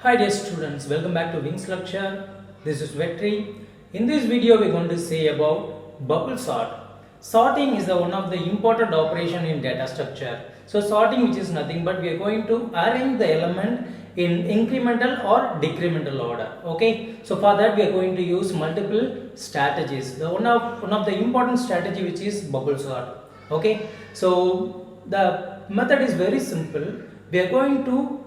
Hi dear students, welcome back to Wings lecture. This is Vetri. In this video we are going to say about bubble sort. Sorting is one of the important operation in data structure. So sorting, which is nothing but we are going to arrange the element in incremental or decremental order. Okay, so for that we are going to use multiple strategies. The one of the important strategy which is bubble sort. Okay, so the method is very simple. We are going to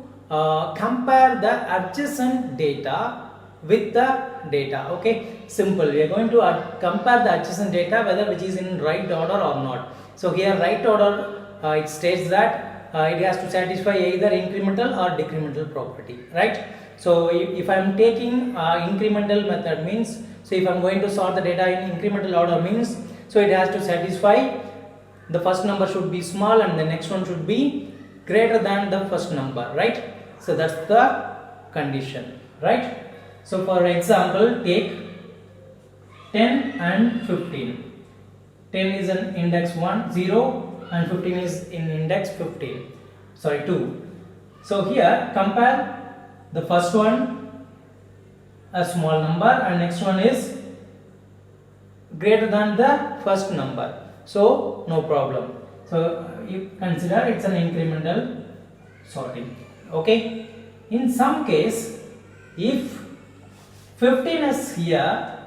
compare the adjacent data with the data. Okay, simple. We are going to compare the adjacent data whether which is in right order or not. So here right order, it states that it has to satisfy either incremental or decremental property, right? So if I am taking incremental method means, so if I am going to sort the data in incremental order means, so it has to satisfy the first number should be small and the next one should be greater than the first number, right? So that's the condition, right? So for example, take 10 and 15. 10 is in index 1, 0 and 15 is in index 15. Sorry, 2. So here compare the first one a small number and next one is greater than the first number. So no problem. So you consider it's an incremental sorting. Okay, in some case if 15 is here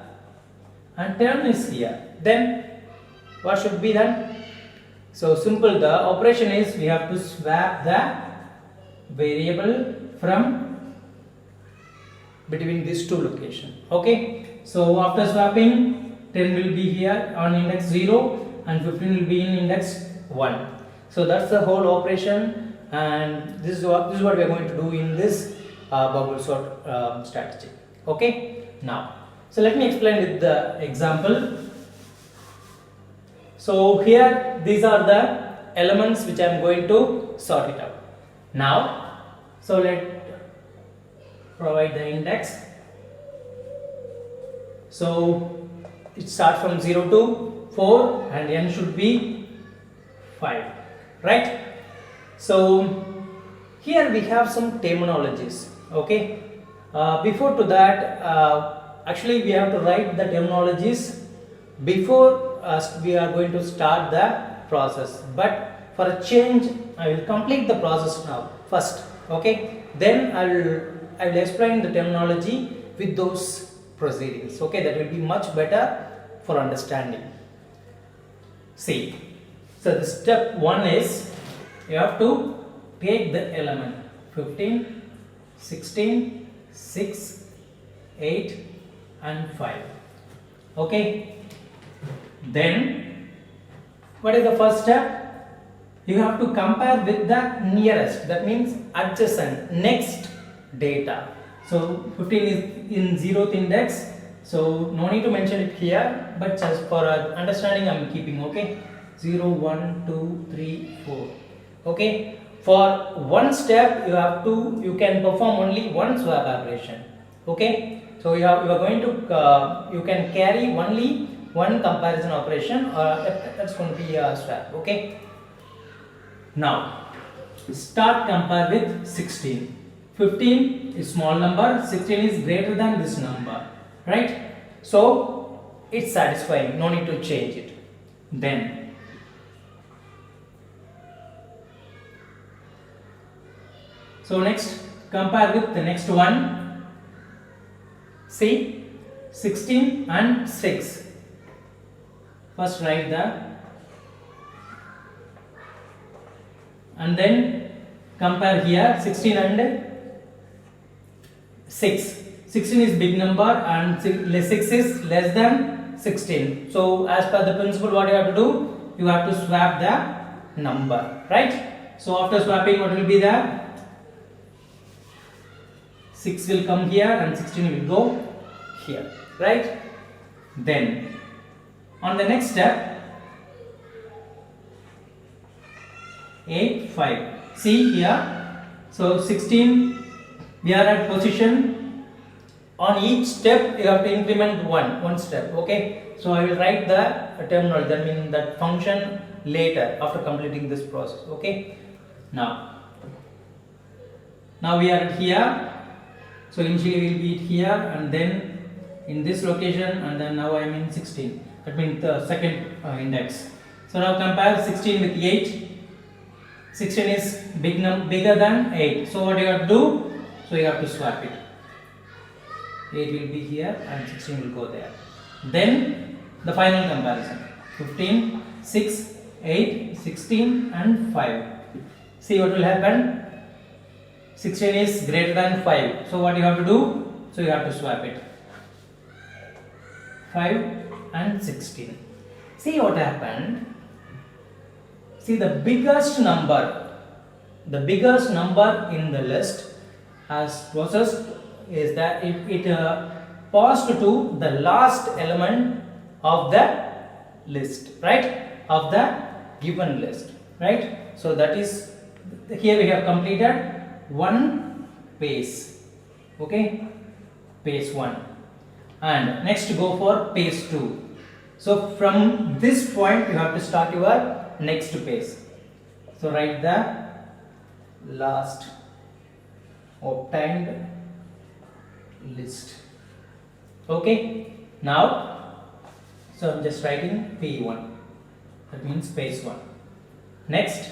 and 10 is here, then what should be done? So simple, the operation is we have to swap the variable from between these two locations. Okay, so after swapping 10 will be here on index 0 and 15 will be in index 1. So that's the whole operation, and this is what we are going to do in this bubble sort strategy. Okay, now so let me explain with the example. So here these are the elements which I am going to sort it out now. So let provide the index. So it starts from 0 to 4 and n should be 5, right? So here we have some terminologies. Okay, before to that, actually we have to write the terminologies before we are going to start the process, but for a change I will complete the process now first. Okay, then I will explain the terminology with those proceedings. Okay, that will be much better for understanding. See, so the step 1 is you have to take the element 15, 16, 6, 8 and 5. Okay, then what is the first step? You have to compare with the nearest, that means adjacent, next data. So 15 is in 0th index, so no need to mention it here, but just for understanding I am keeping. Okay, 0, 1, 2, 3, 4. Okay, for one step you can perform only one swap operation. Okay, so you are going to you can carry only one comparison operation, or that's going to be a swap. Okay, now start compare with 16. 15 is small number, 16 is greater than this number, right? So it's satisfying, no need to change it. Then so next compare with the next one. See, 16 and 6. First write the and then compare here 16 and 6. 16 is big number and 6 is less than 16. So as per the principle, what you have to do? You have to swap the number, right? So after swapping, what will be the 6 will come here and 16 will go here, right? Then on the next step 8, 5. See here, so 16 we are at position. On each step you have to increment one step. Okay, so I will write the terminology, that means that function later after completing this process. Okay, now we are here So initially we will be here and then in this location, and then now I am in 16. That means the second index. So now compare 16 with 8. 16 is bigger than 8. So what you have to do? So you have to swap it. 8 will be here and 16 will go there. Then the final comparison. 15, 6, 8, 16 and 5. See what will happen? 16 is greater than 5. So what you have to do? So you have to swap it. 5 and 16. See what happened? See the biggest number in the list has processed is that it passed to the last element of the list, right? Of the given list, right? So that is, here we have completed one phase, okay, phase 1, and next go for phase 2. So from this point you have to start your next phase. So write the last obtained list, okay. Now so I'm just writing P1, that means phase 1. Next,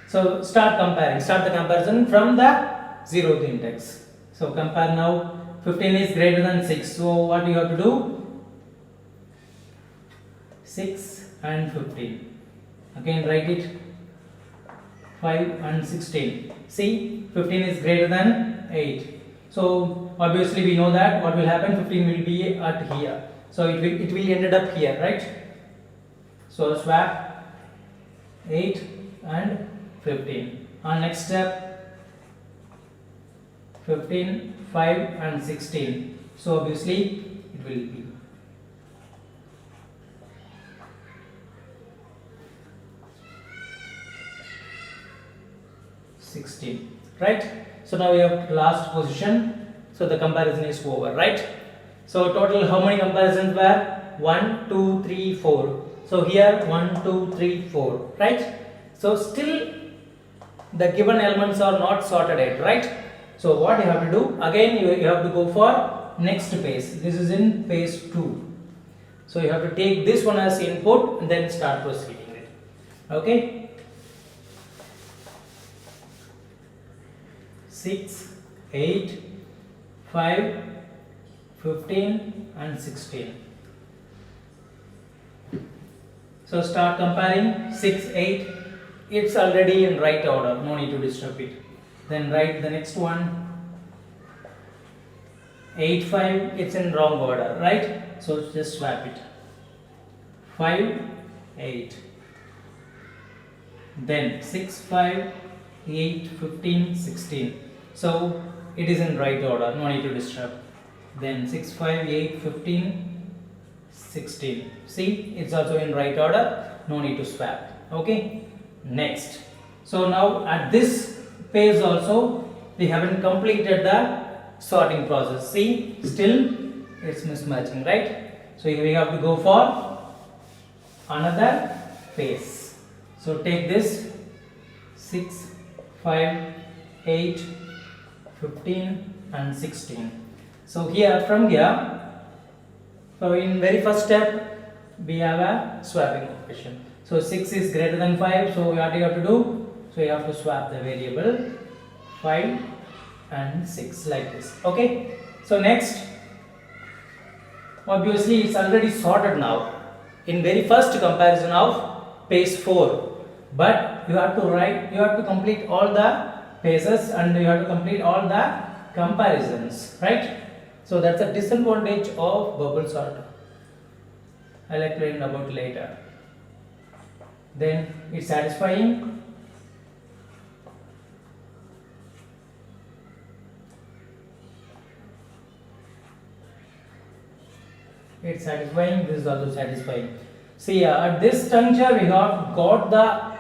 so start the comparison from the 0th index. So compare now. 15 is greater than 6. So what you have to do? 6 and 15. Again write it. 5 and 16. See, 15 is greater than 8. So obviously we know that what will happen? 15 will be at here. So it will ended up here, right? So swap 8 and 15. On next step, 15, 5 and 16. So obviously it will be 16, right? So now we have last position. So the comparison is over, right? So total how many comparisons were? 1, 2, 3, 4. So here 1, 2, 3, 4, right? So still the given elements are not sorted yet, right? So what you have to do? Again you have to go for next phase. This is in phase 2. So you have to take this one as input and then start proceeding it. Okay? 6, 8, 5, 15 and 16. So start comparing. 6, 8, it's already in right order, no need to disturb it. Then write the next one. 8, 5, it's in wrong order, right? So just swap it. 5, 8. Then 6, 5, 8, 15, 16. So it is in right order, no need to disturb. Then 6, 5, 8, 15, 16. See, it's also in right order, no need to swap. Okay, next. So now at this phase also we haven't completed the sorting process. See, still it's mismatching, right? So we have to go for another phase. So take this 6, 5, 8, 15 and 16. So here, from here, so in very first step we have a swapping operation. So 6 is greater than 5, so what you have to do? So you have to swap the variable 5 and 6 like this. Okay. So next, obviously it's already sorted now in very first comparison of phase 4, but you have to complete all the phases and you have to complete all the comparisons, right? So that's a disadvantage of bubble sort. I'll explain about later. Then it's satisfying. It's satisfying. This is also satisfying. See, at this juncture we have got the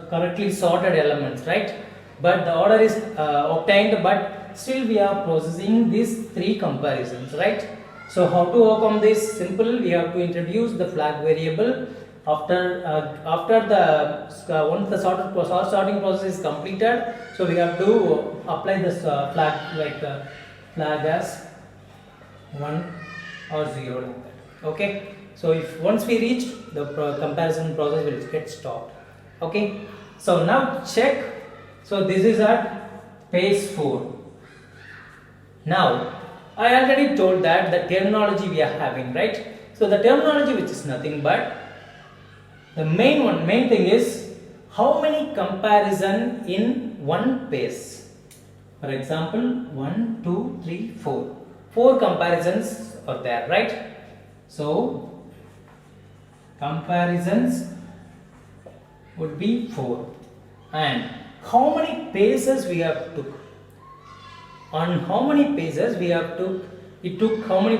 correctly sorted elements, right? But the order is obtained, but still we are processing these 3 comparisons, right? So how to overcome this? Simple. We have to introduce the flag variable after the once the sorting process is completed. So we have to apply this flag, like flag as 1 or 0 like that. Okay, so if once we reach the comparison process will get stopped. Okay, so now check. So this is at page 4. Now I already told that the terminology we are having, right? So the terminology, which is nothing but the main thing is how many comparison in one pace. For example, 1, 2, 3, 4. 4 comparisons are there, right? So comparisons would be 4. And how many paces we have took? On how many paces we have took? It took how many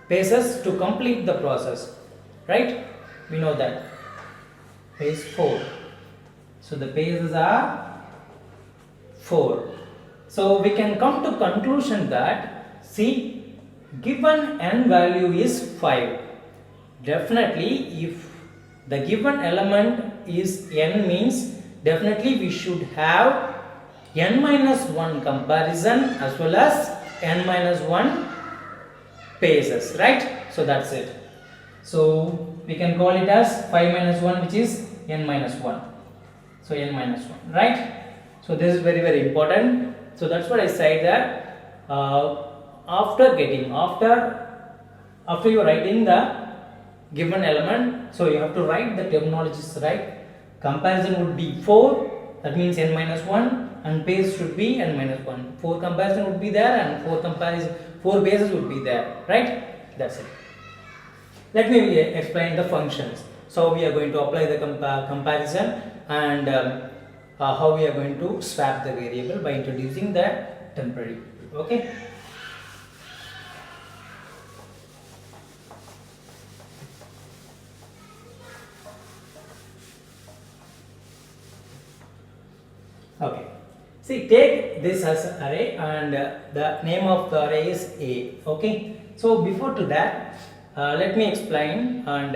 paces to complete the process, right? We know that pace 4. So the paces are 4. So we can come to conclusion that, see, given n value is 5. Definitely if the given element is n means definitely we should have n minus 1 comparison as well as n minus 1 paces, right? So that's it. So we can call it as 5 minus 1, which is n minus 1. So n minus 1, right? So this is very important. So that's what I said that after you writing the given element, so you have to write the terminologies, right? Comparison would be 4, that means n minus 1, and pace should be n minus 1. 4 comparison would be there and 4 bases would be there, right? That's it. Let me explain the functions. So we are going to apply the comparison and how we are going to swap the variable by introducing the temporary. Okay. Okay. See, take this as an array and the name of the array is A. Okay. So before to that, let me explain and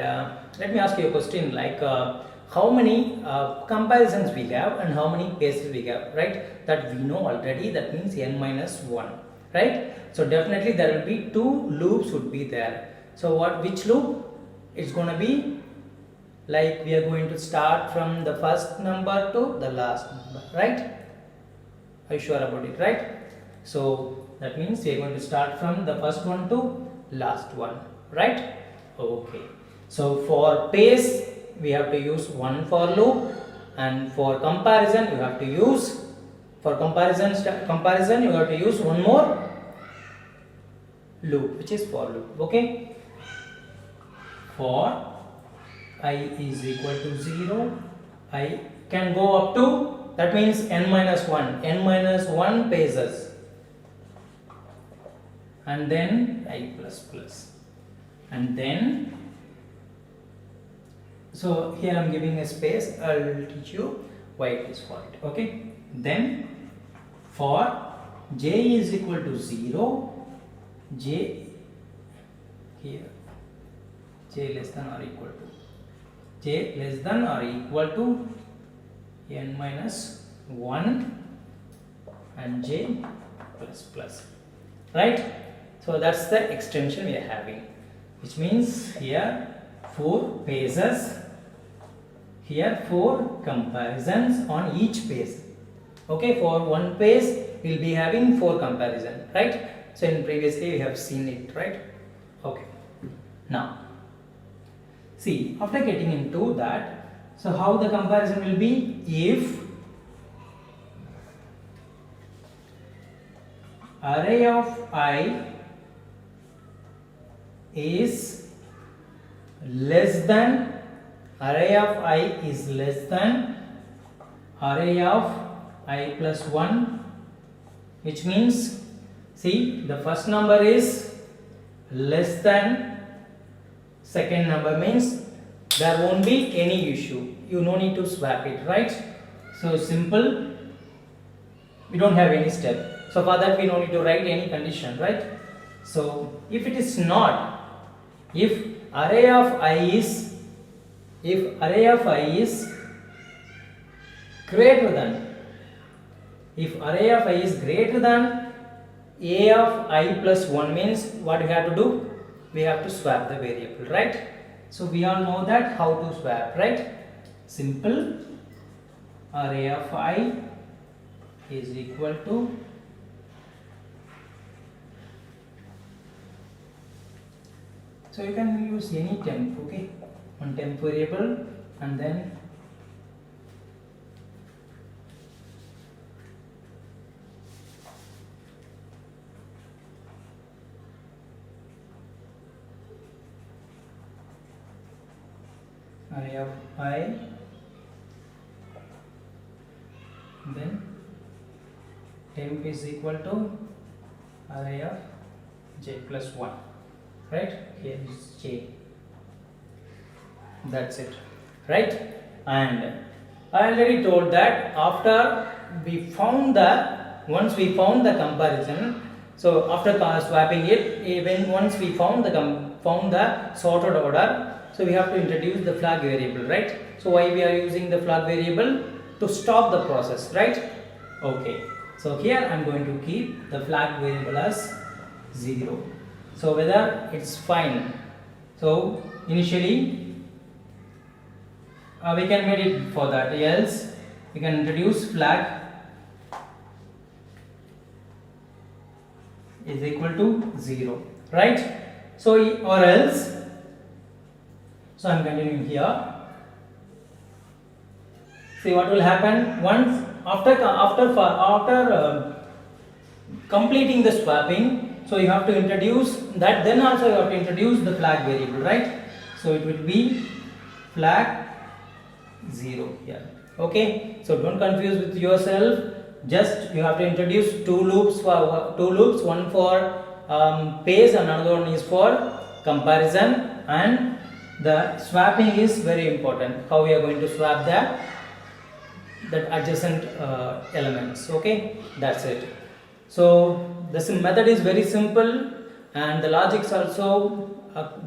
let me ask you a question like how many comparisons we have and how many paces we have, right? That we know already, that means n minus 1, right? So definitely there will be 2 loops would be there. So which loop? It's going to be like we are going to start from the first number to the last number, right? Are you sure about it, right? So that means we are going to start from the first one to last one, right? Okay. So for pace we have to use one for loop, and for comparison you have to use you have to use one more loop, which is for loop. Okay. For I is equal to 0, I can go up to, that means n minus 1 paces, and then I plus plus, and then so here I am giving a space. I will teach you why it is for it. Okay. Then for j is equal to 0, j here j less than or equal to n minus 1 and j plus plus, right? So that's the extension we are having, which means here 4 paces, here 4 comparisons on each pace. Okay, for one pace we will be having 4 comparison, right? So in previously we have seen it, right? Okay. Now see, after getting into that, so how the comparison will be? If array of I is less than array of array of I plus 1, which means, see, the first number is less than second number, means there won't be any issue, you no need to swap it, right? So simple, we don't have any step, so for that we don't need to write any condition, right? So if it is not, if array of I is greater than, a of I plus 1 means what we have to do? We have to swap the variable, right? So we all know that how to swap, right? Simple, array of I is equal to so you can use any temp, okay? One temp variable and then array of I, then temp is equal to array of j plus 1, right? Here is j, that's it, right? And I already told that after we found the once we found the comparison, so after swapping it, even once we found the sorted order, so we have to introduce the flag variable, right? So why we are using the flag variable? To stop the process, right? Okay, so here I am going to keep the flag variable as 0. So whether it's fine, so initially we can make it for that, else we can introduce flag is equal to 0, right? So or else, so I am continuing here. See what will happen once after completing the swapping. So you have to introduce that, then also you have to introduce the flag variable, right? So it will be flag 0 here. Okay, so don't confuse with yourself. Just you have to introduce two loops, one for paste and another one is for comparison, and the swapping is very important. How we are going to swap that adjacent elements. Okay, that's it. So this method is very simple and the logics also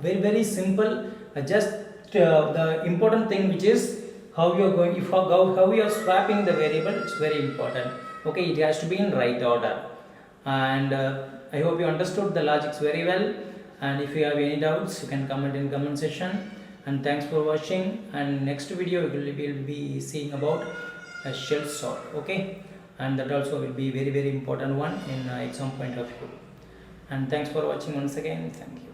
very simple. Just the important thing which is how you are going, how you are swapping the variable, it's very important. Okay, it has to be in right order. And I hope you understood the logics very well. And if you have any doubts, you can comment in comment section. And thanks for watching. And next video we will be seeing about a shell sort. Okay, and that also will be very important one in exam point of view. And thanks for watching once again. Thank you.